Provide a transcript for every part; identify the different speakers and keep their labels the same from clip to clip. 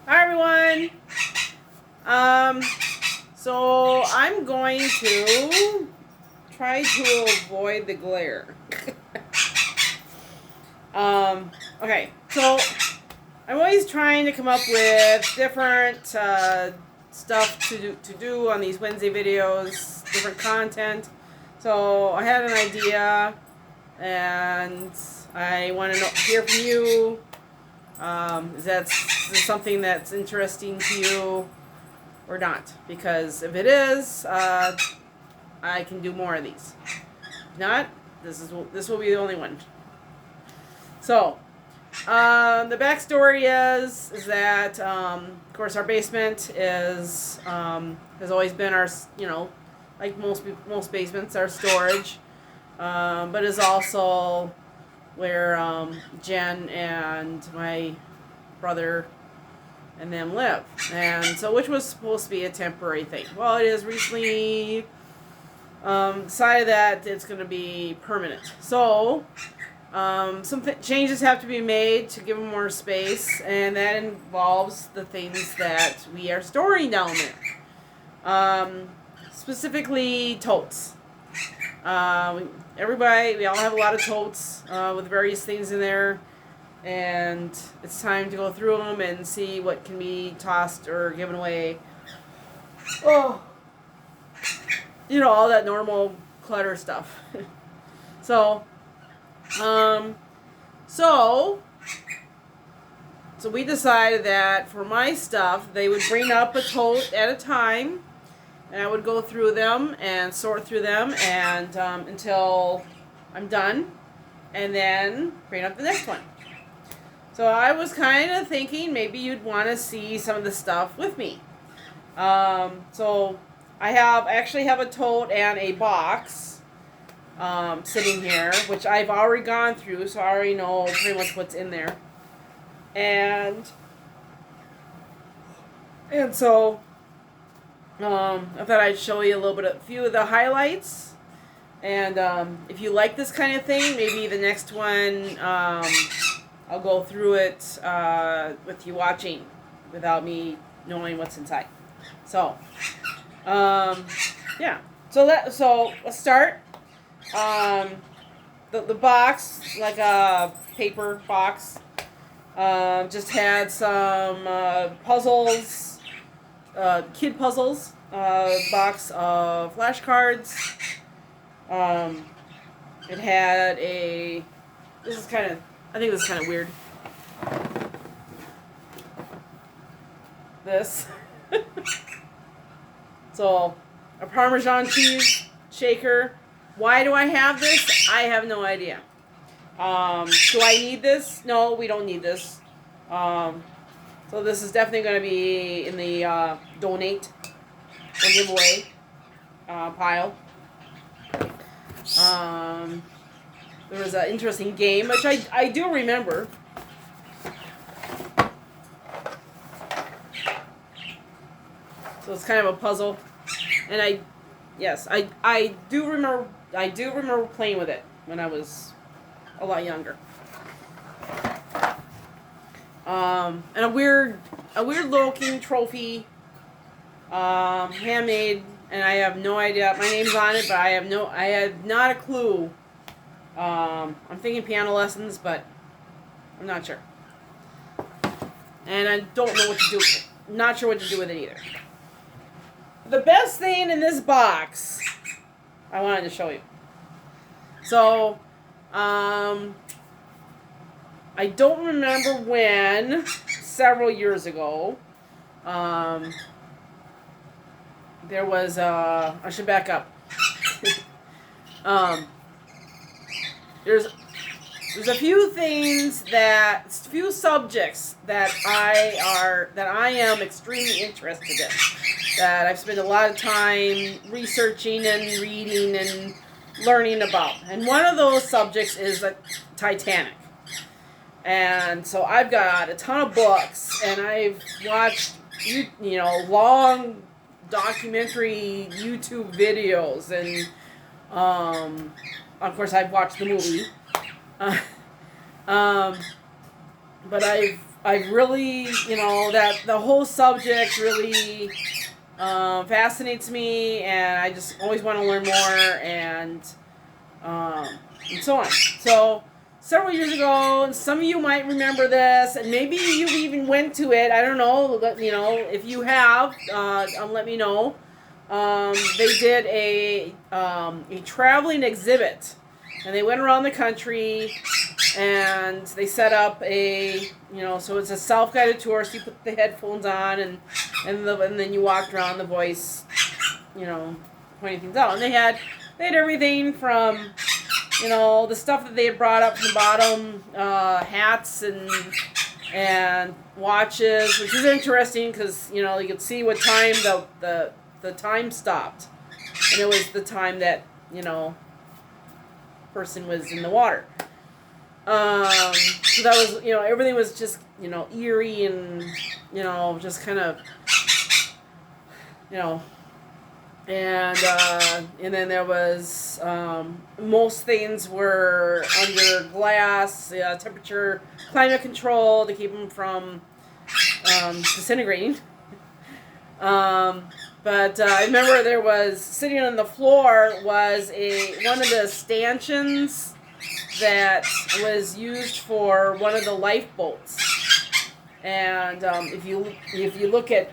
Speaker 1: Hi everyone. So I'm going to try to avoid the glare. Okay. So I'm always trying to come up with different stuff to do on these Wednesday videos, different content. So I had an idea, and I want to hear from you. Is that something that's interesting to you or not? Because if it is, I can do more of these. If not, this will be the only one. So, the backstory is that of course our basement is has always been our, like most basements, our storage, but is also where Jen and my brother and them live. And so, which was supposed to be a temporary thing. Well, it is recently decided that it's going to be permanent. So, some changes have to be made to give them more space, and that involves the things that we are storing down there. Specifically, totes. We all have a lot of totes with various things in there, and it's time to go through them and see what can be tossed or given away. Oh, all that normal clutter stuff. So, so we decided that for my stuff, they would bring up a tote at a time, and I would go through them and sort through them and until I'm done, and then bring up the next one. So I was kind of thinking maybe you'd want to see some of the stuff with me. So I actually have a tote and a box sitting here, which I've already gone through, so I already know pretty much what's in there. And so I thought I'd show you a few of the highlights. And if you like this kind of thing, maybe the next one I'll go through it with you watching without me knowing what's inside. So, yeah. So let's start. The box, like a paper box, just had some puzzles, kid puzzles, box of flashcards. It had I think this is kind of weird. This. So, a Parmesan cheese shaker. Why do I have this? I have no idea. Do I need this? No, we don't need this. So this is definitely going to be in the donate or giveaway pile. There was an interesting game, which I do remember. So it's kind of a puzzle, and I do remember playing with it when I was a lot younger. And a weird looking trophy, handmade, and I have no idea. My name's on it, but I have not a clue. I'm thinking piano lessons, but I'm not sure. And I don't know what to do. Not sure what to do with it either. The best thing in this box, I wanted to show you. So, I don't remember when, several years ago, there was I should back up. There's a few subjects that I am extremely interested in, that I've spent a lot of time researching and reading and learning about. And one of those subjects is the Titanic. And so I've got a ton of books, and I've watched long documentary YouTube videos, and of course I've watched the movie. But I've I really, that the whole subject really fascinates me, and I just always want to learn more, and so on. So several years ago, and some of you might remember this, and maybe you even went to it. I don't know. If you have, let me know. They did a traveling exhibit, and they went around the country, and they set up so it's a self-guided tour. So you put the headphones on, and then you walked around, the voice, pointing things out, and they had everything from the stuff that they had brought up from the bottom, hats and watches, which is interesting because you could see what time the time stopped, and it was the time that person was in the water. So that was everything was just eerie and just kind of and then there was most things were under glass, temperature, climate control to keep them from disintegrating. But I remember there was sitting on the floor was one of the stanchions that was used for one of the lifeboats. And if you look at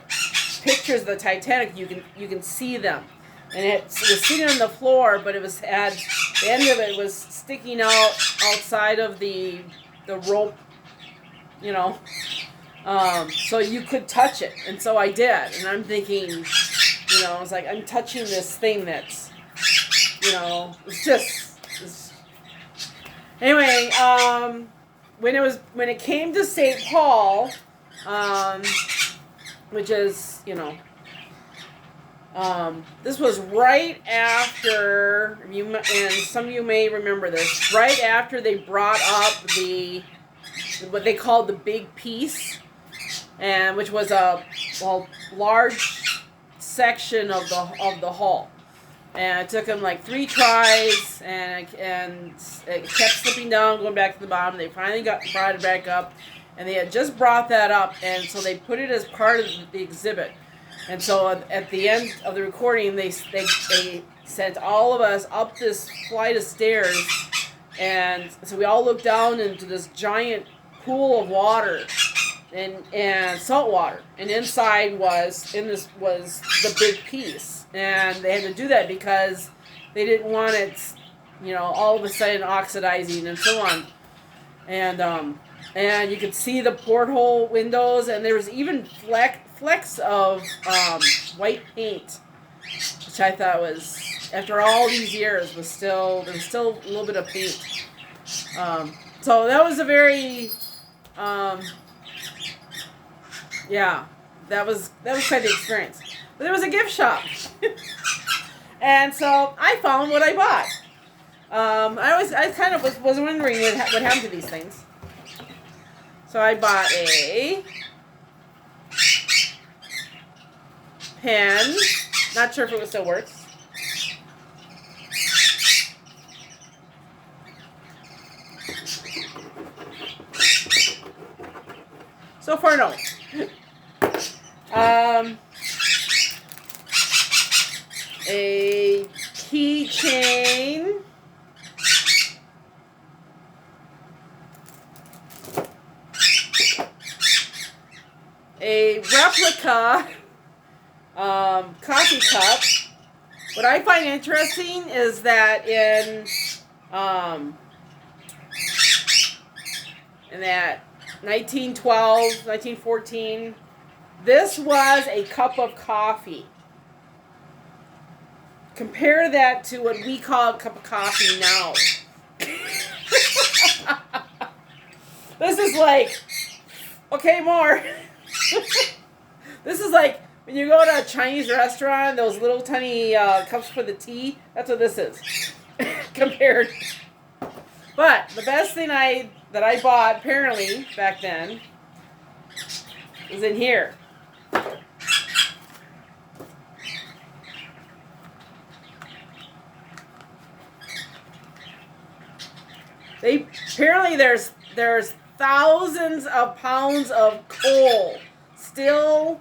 Speaker 1: pictures of the Titanic, you can see them. And it was sitting on the floor, but the end of it was sticking out outside of the rope, so you could touch it. And so I did. And I'm thinking, I was like, I'm touching this thing that's, it's just. Anyway, when it came to St. Paul, which is, this was right after, and some of you may remember this, right after they brought up what they called the big piece, and which was a large section of the hull. And it took them like 3 tries, and it kept slipping down, going back to the bottom. They finally brought it back up, and they had just brought that up, and so they put it as part of the exhibit. And so at the end of the recording, they sent all of us up this flight of stairs, and so we all looked down into this giant pool of water, and salt water, and inside was the big piece. And they had to do that because they didn't want it, all of a sudden oxidizing and so on. And you could see the porthole windows, and there was even flecks of white paint, which I thought was, after all these years, there was still a little bit of paint. So that was a very, that was quite the experience. But there was a gift shop. And so I found what I bought. I kind of was wondering what happened to these things. So I bought a pen. Not sure if it still works. So far, no. A keychain, a replica coffee cup. What I find interesting is that in that 1912, 1914, this was a cup of coffee. Compare that to what we call a cup of coffee now. This is like, okay, more. This is like when you go to a Chinese restaurant, those little tiny cups for the tea. That's what this is compared. But the best thing that I bought apparently back then is in here. Apparently there's thousands of pounds of coal still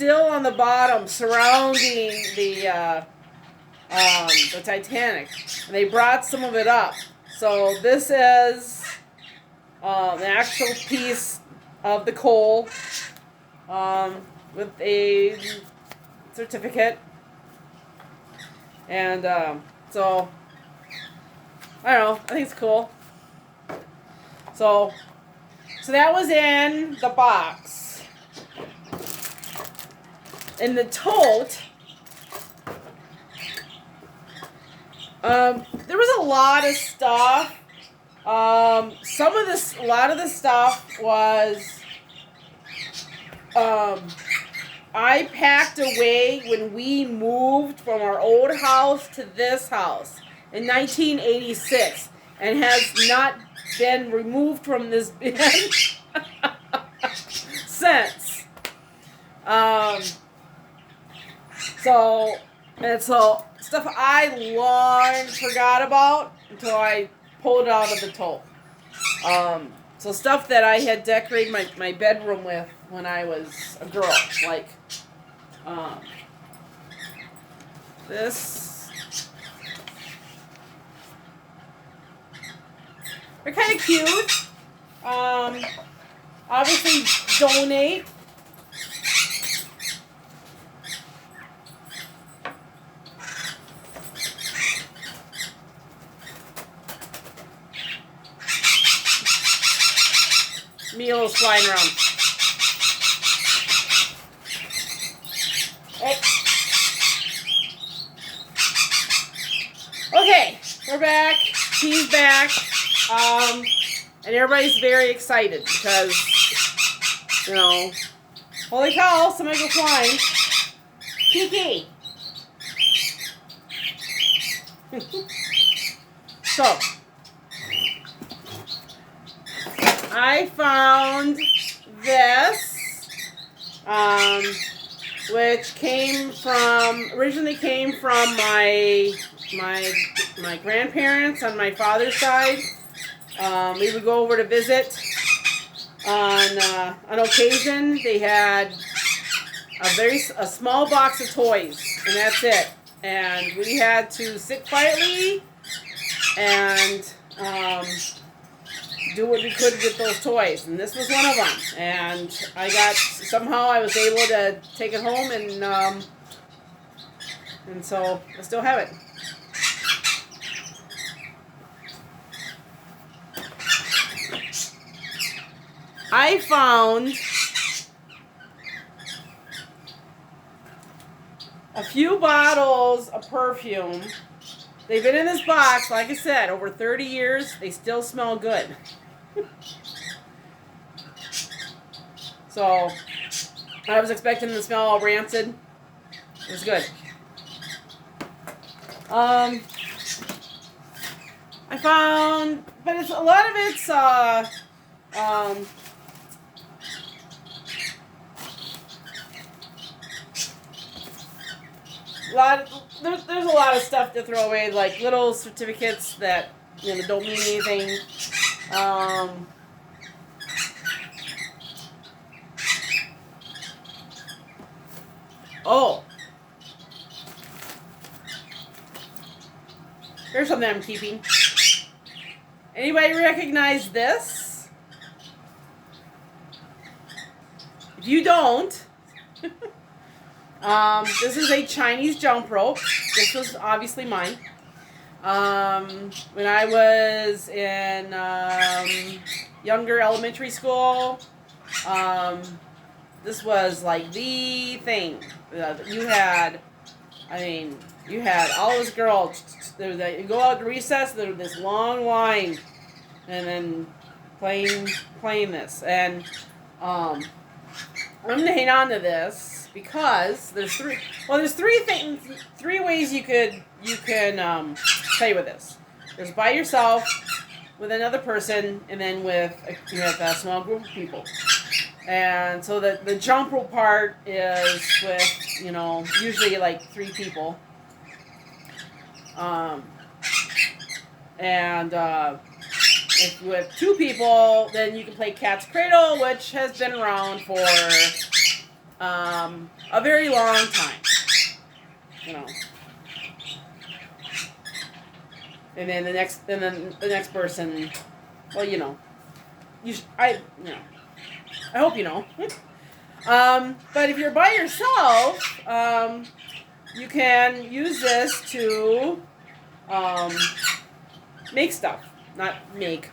Speaker 1: on the bottom surrounding the Titanic. And they brought some of it up. So this is an actual piece of the coal with a certificate. And so, I don't know, I think it's cool. So that was in the box. In the tote, there was a lot of stuff. A lot of the stuff was, I packed away when we moved from our old house to this house in 1986 and has not been removed from this bin since. So stuff I long forgot about until I pulled it out of the tote. So stuff that I had decorated my bedroom with when I was a girl, like this. They're kind of cute. Obviously donate. Meals flying around. Hey. Okay, we're back. He's back. And everybody's very excited because, you know, holy cow, somebody go flying. Kiki. So, I found this, which originally came from my grandparents on my father's side. We would go over to visit on occasion. They had a small box of toys, and that's it. And we had to sit quietly and do what we could with those toys, and this was one of them. And somehow I was able to take it home, and so I still have it. I found a few bottles of perfume. They've been in this box, like I said, over 30 years. They still smell good. So, I was expecting them to smell all rancid. It was good. I found, but a lot of it's, there's a lot of stuff to throw away, like little certificates that, you know, don't mean anything. Oh, here's something I'm keeping. Anybody recognize this? If you don't, this is a Chinese jump rope. This was obviously mine. When I was in younger elementary school, this was like the thing. You had all those girls. You go out to recess, there was this long line, and then playing this. And I'm gonna hang on to this because there's three ways you can play with this. There's by yourself, with another person, and then with a small group of people. And so the jump rope part is with, usually like 3 people. if you have 2 people, then you can play Cat's Cradle, which has been around for a very long time. You know. And then the next person, well, you know. I hope you know. But if you're by yourself, you can use this to make stuff, not make.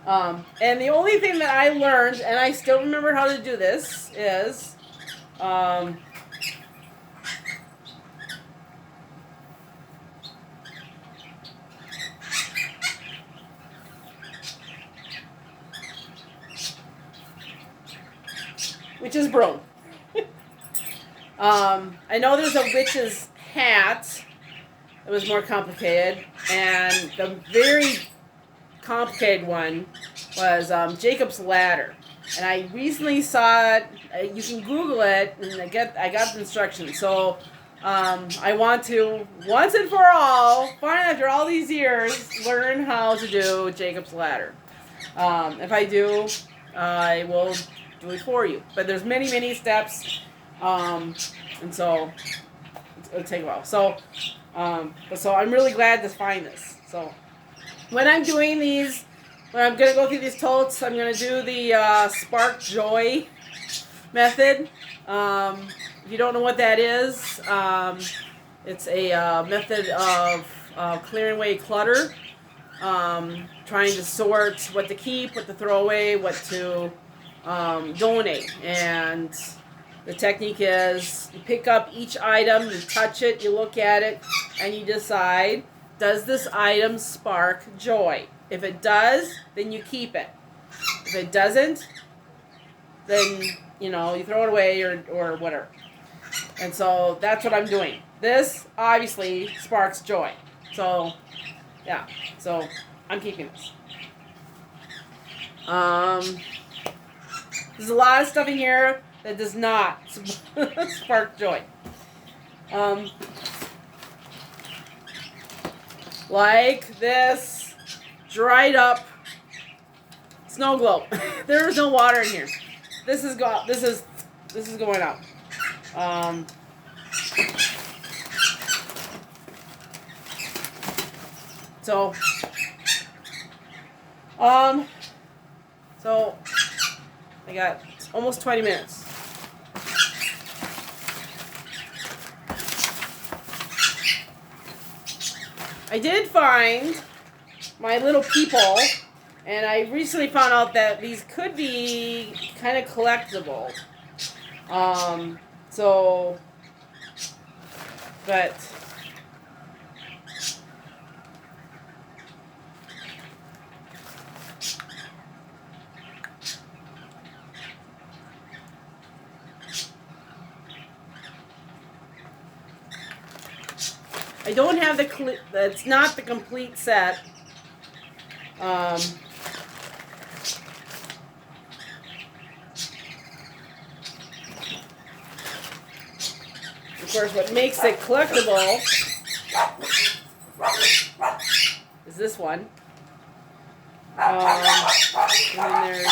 Speaker 1: And the only thing that I learned, and I still remember how to do this, is witch's broom. I know there's a witch's hat. It was more complicated, and the very complicated one was Jacob's ladder. And I recently saw it. You can Google it, and I got the instructions. So I want to once and for all, finally after all these years, learn how to do Jacob's ladder. If I do, I will do it for you. But there's many steps, and so it'll take a while. So I'm really glad to find this. So when I'm doing these, when I'm going to go through these totes, I'm going to do the Spark Joy method. If you don't know what that is, it's a method of clearing away clutter, trying to sort what to keep, what to throw away, what to donate. And the technique is you pick up each item, you touch it, you look at it, and you decide, does this item spark joy? If it does, then you keep it. If it doesn't, then, you know, you throw it away or whatever. And so that's what I'm doing. This obviously sparks joy. So, yeah. So I'm keeping this. There's a lot of stuff in here that does not spark joy. Like this dried up snow globe. There is no water in here. This is going out. So I got almost 20 minutes. I did find my little people, and I recently found out that these could be kind of collectible. But I don't have it's not the complete set. Of course, what makes it collectible is this one. And then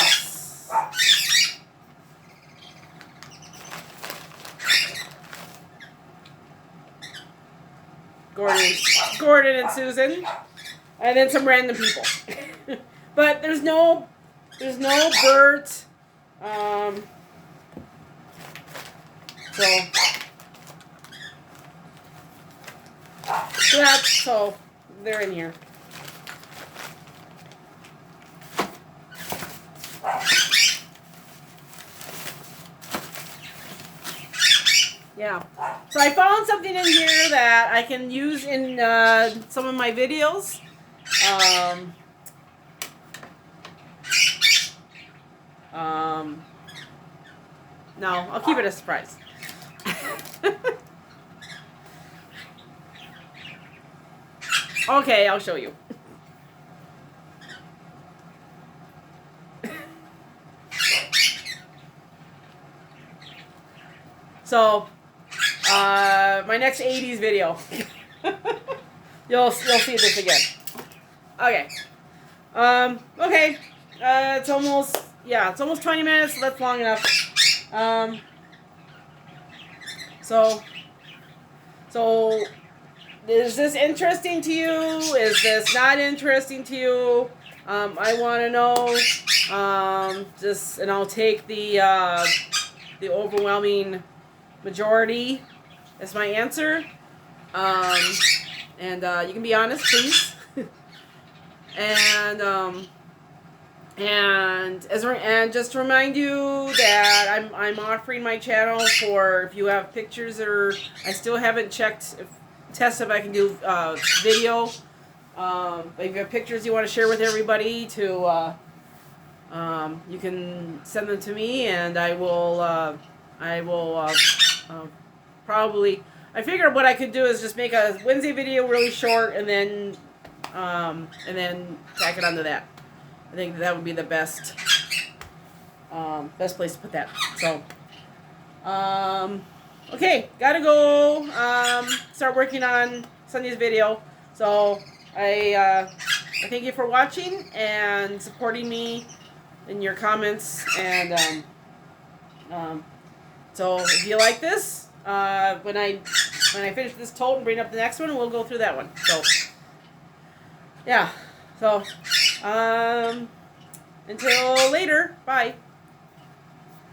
Speaker 1: there's Gordon and Susan, and then some random people. But there's no Bert. So they're in here. Yeah. So I found something in here that I can use in some of my videos. No, I'll keep it a surprise. Okay, I'll show you. So, my next 80s video. You'll see this again. Okay. Okay. It's almost 20 minutes. So that's long enough. So is this interesting to you? Is this not interesting to you? I want to know. And I'll take the overwhelming majority as my answer. And you can be honest, please. And just to remind you that I'm offering my channel for, if you have pictures, or I still haven't tested if I can do video. If you have pictures you want to share with everybody, you can send them to me, and I will probably. I figured what I could do is just make a Wednesday video really short, and then tack it onto that. I think that would be the best place to put that. So, okay, gotta go start working on Sunday's video. So I thank you for watching and supporting me in your comments. And so if you like this, when I finish this tote and bring up the next one, we'll go through that one. So yeah. So until later. Bye.